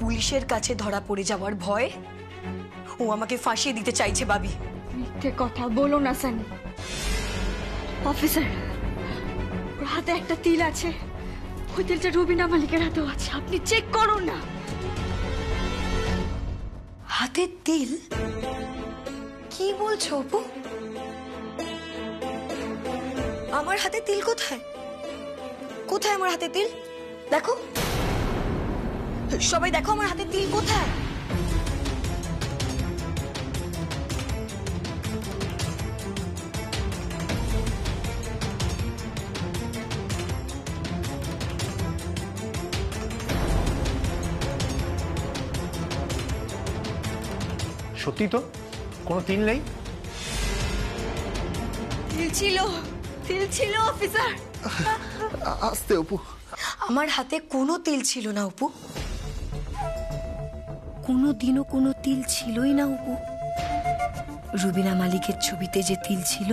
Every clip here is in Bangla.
পুলিশের কাছে ধরা পড়ে যাওয়ার ভয় ও আমাকে ফাঁসিয়ে দিতে চাইছে। ভাবি, মিথ্যে কথা বলো না সানি। অফিসার, ওর হাতে একটা তিল আছে, ওই তিলটা রুবিনা মালিকের হাতেও আছে, আপনি চেক করুন না। হাতে তিল? কি বলছো অপু? আমার হাতে তিল কোথায়? কোথায় আমার হাতে তিল? দেখো সবাই, দেখো আমার হাতে তিল কোথায়? সত্যি তো কোনো তিল নেই? তিল ছিল অফিসার। আস্তে অপু। আমার হাতে কোনো তিল ছিল না অপু, কোনোদিনও কোনো তিল ছিলই না অপু। রুবিনা মালিকের ছবিতে যে তিল ছিল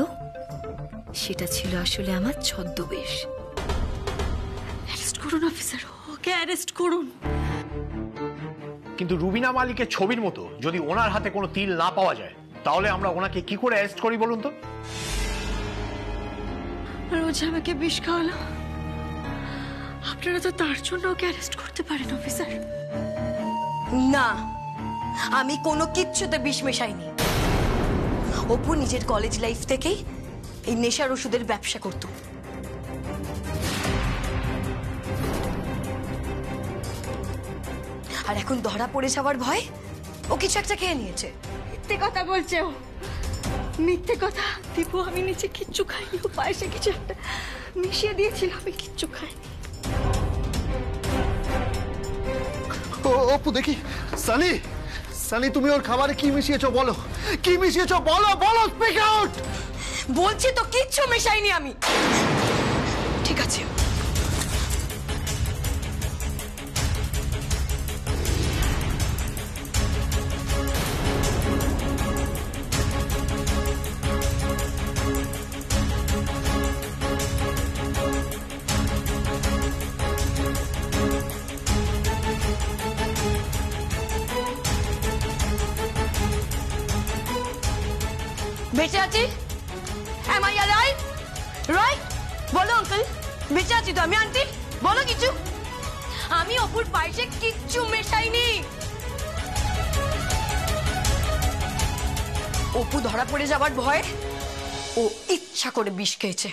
সেটা ছিল আসলে আমার ছদ্মবেশ। অ্যারেস্ট করুন অফিসার, ওকে অ্যারেস্ট করুন। কিন্তু রুবিনা মালিকের ছবির মতো যদি ওনার হাতে কোনো তিল না পাওয়া যায় তাহলে আমরা ওনাকে কি করে অ্যারেস্ট করি বলুন তো? আর ও যে আমাকে বিষ খাওয়ালো, আপনারা তো তার জন্য ওকে অ্যারেস্ট করতে পারেন অফিসার। না, আমি কোনো কিচ্ছুতে বিষ মেশাইনি। অপু নিজের কলেজ লাইফ থেকেই এই নেশার ওষুধের ব্যবসা করত। আর এখন ধরা পড়ে যাওয়ার ভয় ও কিছু একটা খেয়ে নিয়েছে। মিথ্যে কথা বলছে ও, মিথ্যে কথা। দীপু, আমি নিচে কিচ্ছু খাইনি, ও পায়েসে কিছু একটা মিশিয়ে দিয়েছিল, আমি কিচ্ছু খাইনি। অপু দেখি। সানি, সানি তুমি ওর খাবারে কি মিশিয়েছো বলো? কি মিশিয়েছো বলো, বলো, স্পিক আউট। বলছি তো কিচ্ছু মেশাইনি আমি। ঠিক আছে, বেঁচে আছি? Am I alive? Right? বলো আঙ্কেল, বেঁচে আছি তো আমি? আন্টি বলো কিছু। আমি অপুর পায়েসে কিচ্ছু মেশাইনি। অপু ধরা পড়ে যাবার ভয়ে ও ইচ্ছা করে বিষ খেয়েছে।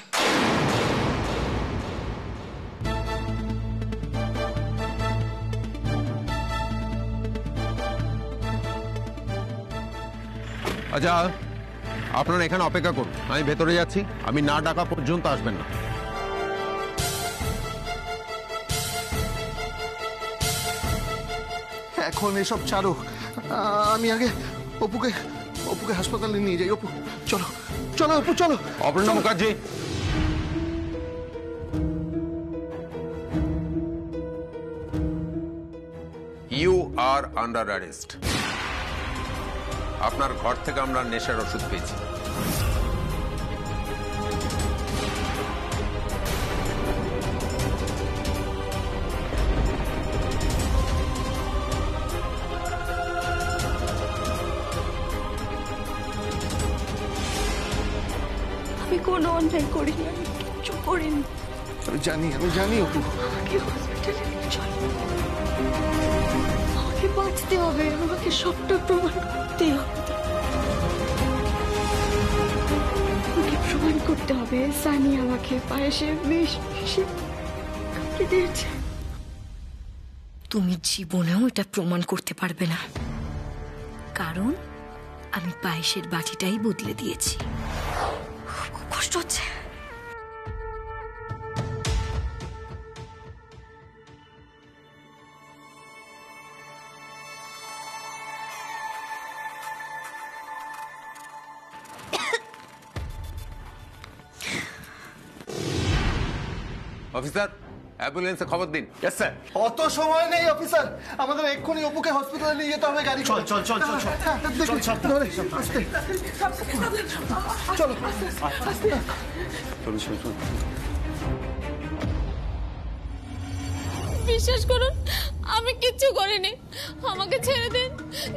আচ্ছা, আপনারা এখানে অপেক্ষা করুন, আমি ভেতরে যাচ্ছি। আমি না ডাকা পর্যন্ত আসবেন না। এখন এসব ছাড়ো, আমি আগে অপুকে হাসপাতালে নিয়ে যাই। অপু চলো, চলো অপু চলো। Aparna Mukherjee, you are under arrest. আপনার ঘর থেকে আমরা নেশার ওষুধ পেয়েছি। আমি কোনো অন্যায় করিনি, আমি কিচ্ছু করিনি। আমি জানি অপু। আমাকে হসপিটালে নিয়ে চলো, আমাকে বাঁচতে হবে, আমাকে সবটা প্রমাণ করতে হবে। আমাকে প্রমাণ করতে হবে সানি আমাকে পায়েসে বিষ মিশিয়ে দিয়েছে। তুমি জীবনেও এটা প্রমাণ করতে পারবে না, কারণ আমি পায়েসের বাটিটাই বদলে দিয়েছি। খুব কষ্ট হচ্ছে। অফিসার, অ্যাম্বুলেন্সে খবর দিন। Yes sir. অত সময় নেই অফিসার, আমাদের এক্ষুনি অপুকে হসপিটালে নিয়ে যেতে হবে। গাড়ি চল চল চল চল চল আস্তে চলো। চলুন চলুন চলুন। বিশ্বাস করুন আমি কিচ্ছু করিনি, আমাকে ছেড়ে দিন,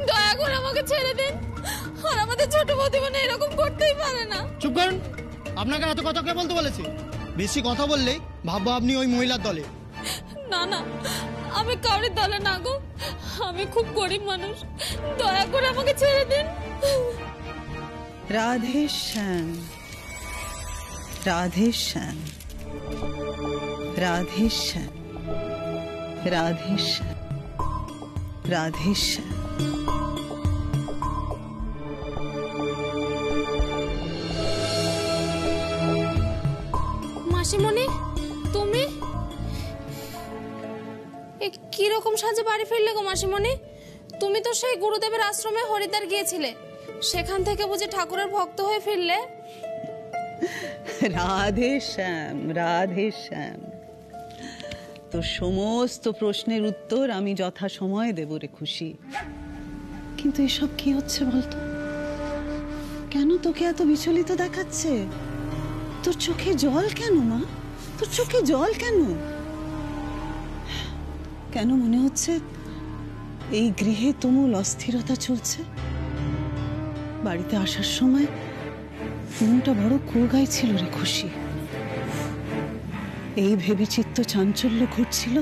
দয়া করে আমাকে ছেড়ে দিন। আর আমাদের ছোট বৌদি মানে এরকম করতেই পারে না। চুপ করুন, আপনাকে এত কথা কে বলতে বলেছে? বেশি কথা বললেই ভাববো আপনি ওই মহিলার দলে। না না, আমি কাউরির দলে না গো, আমি খুব গরিব মানুষ, দয়া করে আমাকে ছেড়ে দিন। রাধে শ্যাম, রাধে শ্যাম, রাধে শ্যাম, রাধে শ্যাম, রাধে শ্যাম। মাসিমণি, তুমি কিরকম সাজে বাড়ি ফিরলে গো মাসিমণি? তুমি তো সেই গুরুদেবের আশ্রমে হরিদ্বার গিয়েছিলে, সেখান থেকে বুঝি ঠাকুরের ভক্ত হয়ে ফিরলে? রাধে শ্যাম, রাধে শ্যাম। তো সমস্ত প্রশ্নের উত্তর আমি যথাসময়ে দেব রে খুশি। কিন্তু এসব কি হচ্ছে বলতো? কেন তোকে এত বিচলিত দেখাচ্ছে? তোর চোখে জল কেন মা? তোর চোখে জল কেন? কেন মনে হচ্ছে এই গৃহে তুমুল অস্থিরতা চলছে? বাড়িতে আসার সময় মনটা বড় কোগাই ছিল রে খুশি। এই ভেবে চিত্ত চাঞ্চল্য ঘটছিল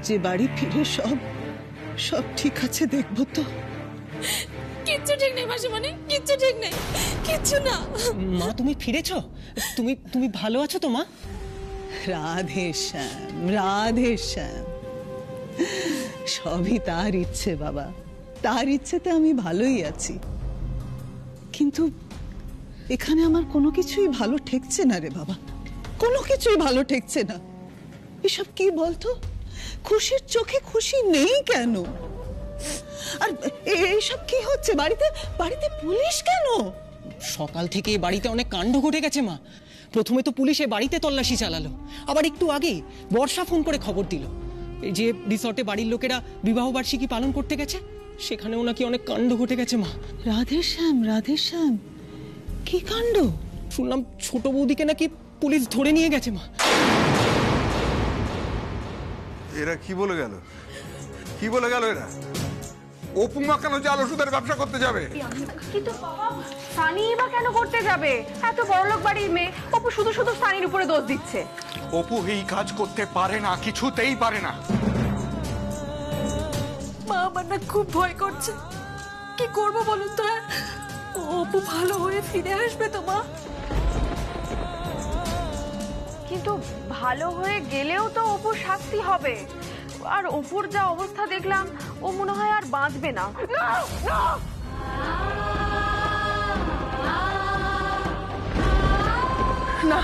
যে বাড়ি ফিরে সব ঠিক আছে, দেখবো তো। কিচ্ছু ঠিক নেই মাসিমণি, কিচ্ছু ঠিক নেই, কিচ্ছু না। মা তুমি ফিরেছো? তুমি ভালো আছো তো মা? রাধে শ্যাম, রাধে শ্যাম। সবই তার ইচ্ছে বাবা, তার ইচ্ছেতে আমি ভালোই আছি। কিন্তু এখানে আমার কোনো কিছুই ভালো ঠেকছে না রে বাবা, কোনো কিছুই ভালো ঠেকছে না। এসব কি বলতো? খুশির চোখে খুশি নেই কেন? আর এইসব কি হচ্ছে? বাড়িতে পুলিশ কেন? সকাল থেকে বাড়িতে অনেক কাণ্ড ঘটে গেছে মা। প্রথমে তো পুলিশে বাড়িতে তল্লাশি চালালো, আবার একটু আগে বর্ষা ফোন করে খবর দিল এই যে রিসর্টে বাড়ির লোকেরা বিবাহ বার্ষিকী পালন করতে গেছে, সেখানেও নাকি অনেক কাণ্ড ঘটে গেছে মা। রাধে শ্যাম, রাধে শ্যাম, কি কাণ্ড? শুনলাম ছোট বৌদিকে নাকি পুলিশ ধরে নিয়ে গেছে মা। এরা কি বলে গেল? কি বলে গেল এরা? অপুমা কেন জাল ওষুধের ব্যবসা করতে যাবে? কিন্তু সানি বা কেন করতে যাবে? এত বড়লোক বাড়ির মেয়ে, অপু শুধু শুধু সানির উপরে দোষ দিচ্ছে। অপু এই কাজ করতে পারে না, কিছুতেই পারে না। মা আমার না খুব ভয় করছে, কি করবো বলুন তো? অপু ভালো হয়ে ফিরে আসবে তো মা? কিন্তু ভালো হয়ে গেলেও তো অপুর শাস্তি হবে, আর অপুর যা অবস্থা দেখলাম ও মনে হয় আর বাঁচবে না। না,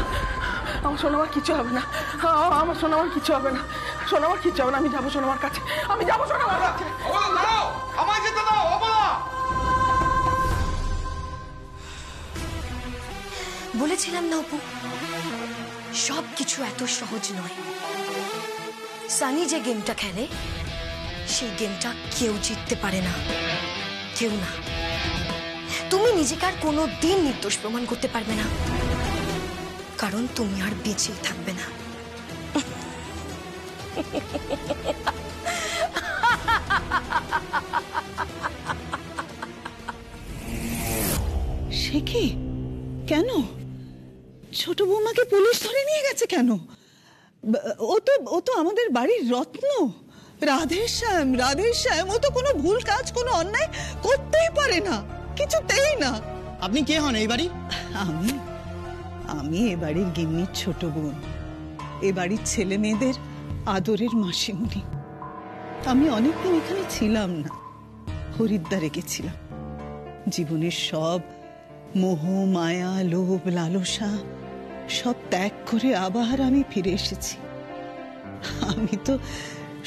আমার সোনামার কিছু হবে না, আমার সোনামার কিছু হবে না, সোনামার কিছু হবে না। আমি যাবো সোনামার কাছে, আমি যাবো সোনামার কাছে। আমায় যেতে দাও। বলেছিলাম না অপু, সব কিছু এত সহজ নয়। সানি যে গেমটা খেলে সেই গেমটা কেউ জিততে পারে না, কেউ না। তুমি নিজেকে আর কোনোদিন নির্দোষ প্রমাণ করতে পারবে না, কারণ তুমি আর বেঁচে থাকবে না। সে কি? কেন? ছোট বৌমাকে পুলিশ ধরে নিয়ে গেছে কেন? ও তো আমাদের বাড়ির রত্ন। রাধে শ্যাম, রাধে শ্যাম, ও তো কোনো ভুল কাজ, কোনো অন্যায় করতেই পারে না, কিছুতেই না। আপনি কে হন এই বাড়ি? আমি এ বাড়ির গিন্নির ছোট বোন, এ বাড়ির ছেলে মেয়েদের আদরের মাসিমণি। আমি অনেকদিন এখানে ছিলাম না, হরিদ্বারে গেছিলাম। জীবনের সব মোহ মায়া লোভ লালসা সব ত্যাগ করে আবার আমি ফিরে এসেছি। আমি তো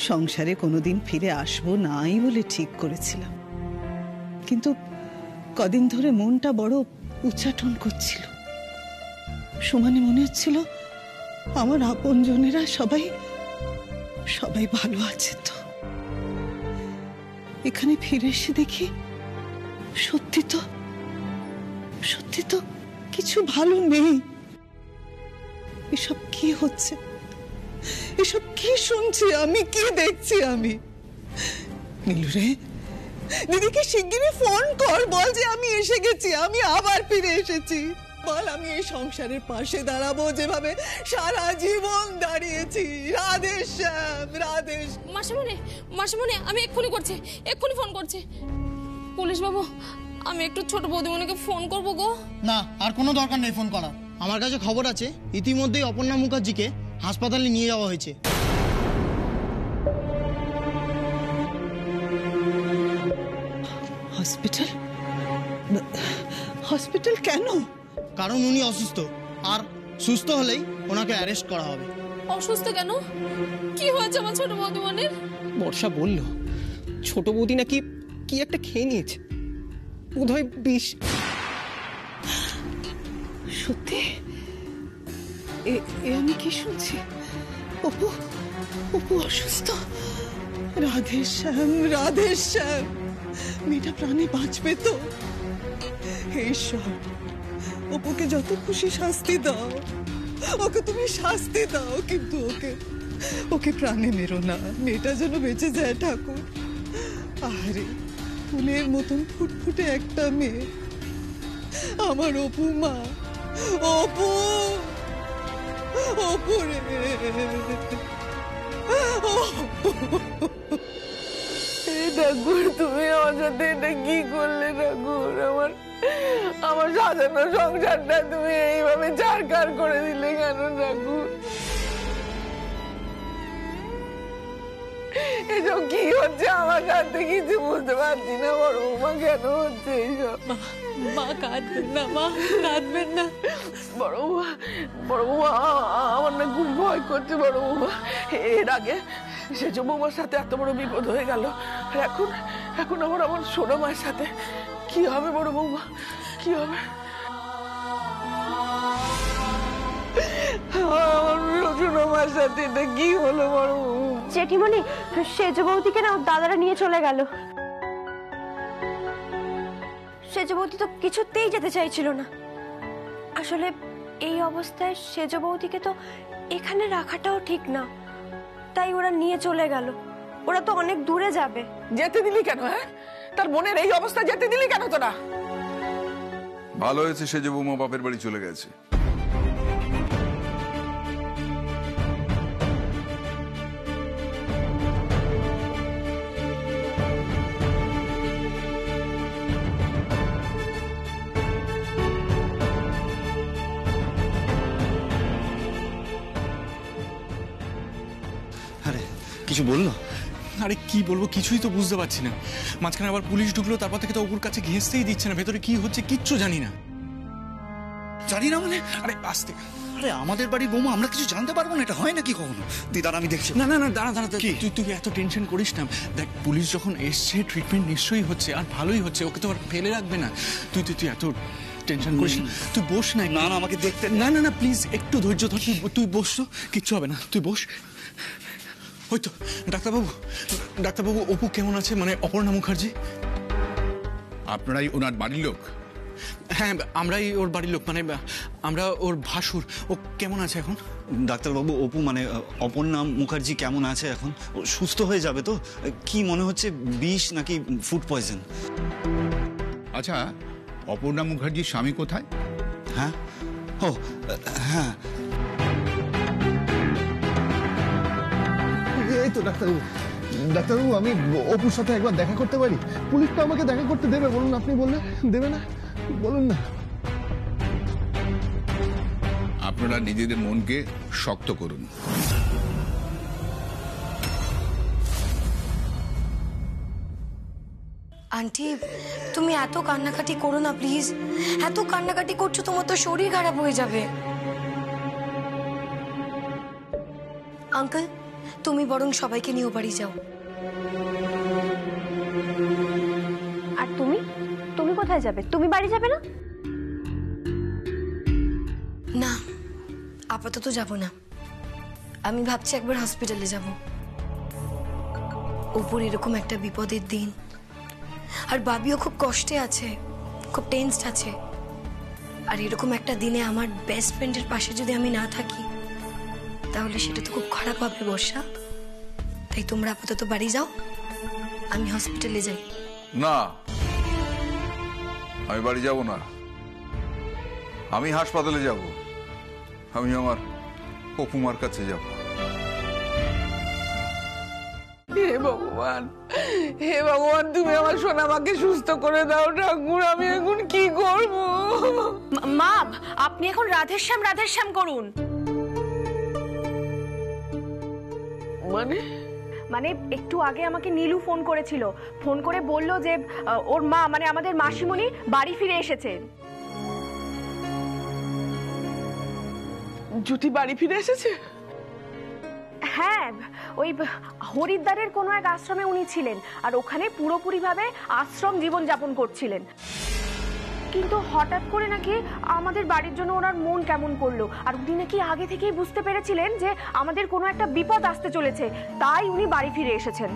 সংসারে কোনোদিন ফিরে আসবো নাই বলে ঠিক করেছিলাম, কিন্তু কদিন ধরে মনটা বড় উচ্চাটন করছিল। সমানে মনে হচ্ছিল আমার আপনজনেরা সবাই ভালো আছে। তো এখানে ফিরে এসে দেখি সত্যি তো কিছু ভালো নেই। এসব কি হচ্ছে? এসব কি শুনছি আমি, কি দেখছি আমি? নীলু রে, দিদিকে শিগগিরই ফোন কর, বল যে আমি এসে গেছি, আমি আবার ফিরে এসেছি। বল আমি এই সংসারের পাশে দাঁড়াবো যেভাবে সারা জীবন দাঁড়িয়েছি। রাধে শ্যাম, রাধে। মাসিমণি আমি এক্ষুনি ফোন করছি। পুলিশ বাবু, আমি একটু ছোট বৌদিমণিকে ফোন করবো গো। না, আর কোনো দরকার নেই ফোন করার। আমার কাছে খবর আছে ইতিমধ্যেই অপর্ণা মুখার্জিকে হাসপাতালে নিয়ে যাওয়া হয়েছে। হসপিটাল? হসপিটাল কেন? কারণ উনি অসুস্থ, আর সুস্থ হলেই ওনাকে অ্যারেস্ট করা হবে। অসুস্থ কেন? কি হয়েছে আমার ছোট বৌদিমণির? বর্ষা বলল ছোট বৌদি নাকি কি একটা খেয়ে নিয়েছে, বোধহয় বিষ। সত্যি? আমি কি শুনছি? অপু অসুস্থ? রাধে শ্যাম, রাধে শ্যাম, মেয়েটা প্রাণে বাঁচবে তো? ঈশ্বর, অপুকে যত খুশি শাস্তি দাও, ওকে তুমি শাস্তি দাও, কিন্তু ওকে প্রাণে মেরো না। মেয়েটা যেন বেঁচে যায় ঠাকুর। আরে ফুলের মতন ফুটফুটে একটা মেয়ে, আমার অপু মা, অপু রে। ঠাকুর, তুমি আমার সাথে এটা কি করলে ঠাকুর? আমার সাজানো সংসারটা তুমি এইভাবে ছারখার করে দিলে কেন ঠাকুর? এসব কি হচ্ছে আমার সাথে? কিছু বুঝতে পারছি না বড় বৌমা, কেন হচ্ছে এইসব? মা কাঁদবেন না, মা কাঁদবেন না। বড় বৌমা, আমার না খুব ভয় করছে বড় বৌমা। এর আগে সেজ বৌমার সাথে এত বড় বিপদ হয়ে গেল, এখন আমার সোনা মায়ের সাথে কি হবে বড় বৌমা? কি হবে? আমার সোনা মায়ের সাথে এটা কি হলো বড় বৌমা? জেঠিমণি, সেজ বৌদিকে না দাদারা নিয়ে চলে গেল। সেজ বৌদি তো কিছুতেই যেতে চাইছিল না। আসলে এই অবস্থায় সেজ বৌদিকে তো এখানে রাখাটাও ঠিক না, তাই ওরা নিয়ে চলে গেল। ওরা তো অনেক দূরে যাবে। যেতে দিলি কেন? হ্যাঁ, তার বোনের এই অবস্থা যেতে দিলি কেন তোরা? ভালো হয়েছে সে যে বৌমা বাপের বাড়ি চলে গেছে। কিছু বললো? আরে কি বলবো, কিছুই তো বুঝতে পারছি না। মাঝখানে আবার পুলিশ ঢুকলো, তারপর থেকে তো অপুর কাছে ঘেঁষতেই দিচ্ছে না। ভেতরে কি হচ্ছে কিচ্ছু জানি না। জানি না মানে? আরে আসতে, আরে আমাদের বাড়ির বৌমা, আমরা কিছু জানতে পারবো না? এটা হয় নাকি কখনো? দিদার আমি দেখছি। না দাঁড়া, তুই এত টেনশন করিস না। দেখ, পুলিশ যখন এসছে ট্রিটমেন্ট নিশ্চয়ই হচ্ছে, আর ভালোই হচ্ছে। ওকে তো আর ফেলে রাখবে না। তুই এত টেনশন করিস না। তুই বস না। না আমাকে দেখতে। না প্লিজ একটু ধৈর্য ধর। তুই বস তো, কিচ্ছু হবে না, তুই বস। ওই তো ডাক্তারবাবু, অপু কেমন আছে? মানে অপর্ণা মুখার্জি। আপনারাই ওনার বাড়ির লোক? হ্যাঁ, আমরাই ওর বাড়ির লোক, মানে আমরা ওর ভাসুর। ও কেমন আছে এখন? ডাক্তারবাবু, অপু মানে অপর্ণা মুখার্জি কেমন আছে এখন? সুস্থ হয়ে যাবে তো? কি মনে হচ্ছে, বিষ নাকি ফুড পয়জন? আচ্ছা, অপর্ণা মুখার্জির স্বামী কোথায়? হ্যাঁ, ও হ্যাঁ, এই তো ডাক্তারবাবু, আমি অপুর সাথে একবার দেখা করতে পারি? পুলিশ তো আমাকে দেখা করতে দেবে? বলুন, আপনি বললে দেবে না? বলুন না। আপনারা নিজেদের মনকে শক্ত করুন। আন্টি, তুমি এত কান্নাকাটি করো না প্লিজ। এত কান্নাকাটি করছো, তোমার তো শরীর খারাপ হয়ে যাবে। আঙ্কেল, তুমি বরং সবাইকে নিয়ে বাড়ি যাও। আর তুমি কোথায় যাবে? তুমি বাড়ি যাবে না? না, আপাতত যাব না। আমি ভাবছি একবার হসপিটালে যাব। উপর এরকম একটা বিপদের দিন, আর বাবিও খুব কষ্টে আছে, খুব টেনসড আছে। আর এরকম একটা দিনে আমার বেস্ট ফ্রেন্ডের পাশে যদি আমি না থাকি, তাহলে সেটা তো খুব খারাপ হবে বর্ষা। তাই তোমরা আপাতত বাড়ি যাও, আমি হসপিটালে যাই। না, আমি বাড়ি যাব না, আমি হাসপাতালে যাব। আমি আমার অপুমার কাছে যাব। হে ভগবান, হে ভগবান, তুমি আমার সোনামাকে সুস্থ করে দাও ঠাকুর। আমি এখন কি করব? মা, আপনি এখন রাধেশ্যাম করুন। মানে একটু আগে আমাকে নীলু ফোন করেছিল, ফোন করে বলল যে ওর মা মানে আমাদের মাসিমণি বাড়ি ফিরে এসেছেন। জ্যোতি বাড়ি ফিরে এসেছে? হ্যাঁ, ওই হরিদ্বারের কোনো এক আশ্রমে উনি ছিলেন, আর ওখানে পুরোপুরিভাবে আশ্রম জীবন যাপন করছিলেন। কিন্তু হঠাৎ করে নাকি আমাদের বাড়ির জন্য ওনার মন কেমন করলো, আর উনি নাকি আগে থেকেই বুঝতে পেরেছিলেন যে আমাদের কোনো একটা বিপদ আসতে চলেছে, তাই উনি বাড়ি ফিরে এসেছেন।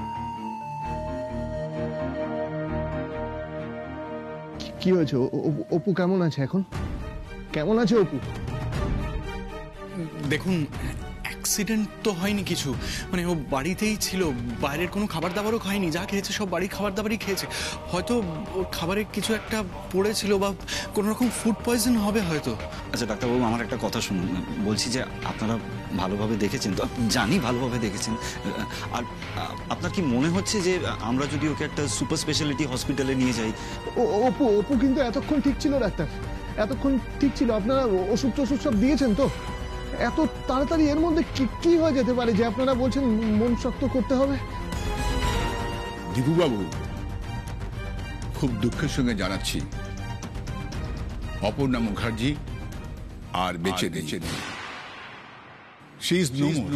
কি হয়েছে? অপু কেমন আছে এখন? কেমন আছে অপু? দেখুন, অ্যাক্সিডেন্ট তো হয়নি কিছু, মানে ও বাড়িতেই ছিল, বাইরের কোনো খাবার দাবারও খায়নি, যা খেয়েছে সব বাড়ির খাবার দাবারই খেয়েছে। হয়তো ওর খাবারে কিছু একটা পড়েছিল বা কোনো রকম ফুড পয়জন হবে হয়তো। আচ্ছা ডাক্তারবাবু, আমার একটা কথা শুনুন। বলছি যে আপনারা ভালোভাবে দেখেছেন তো? জানি ভালোভাবে দেখেছেন। আর আপনার কি মনে হচ্ছে যে আমরা যদি ওকে একটা সুপার স্পেশালিটি হসপিটালে নিয়ে যাই? অপু কিন্তু এতক্ষণ ঠিক ছিল ডাক্তার, এতক্ষণ ঠিক ছিল। আপনারা ওষুধ টষুধ সব দিয়েছেন তো? এত তাড়াতাড়ি এর মধ্যে কি হয়ে যেতে পারে যে আপনারা বলছেন মন শক্ত করতে হবে? দীপুবাবু, খুব দুঃখের সঙ্গে জানাচ্ছি অপর্ণা মুখার্জি আর বেঁচে নেই। She is no more.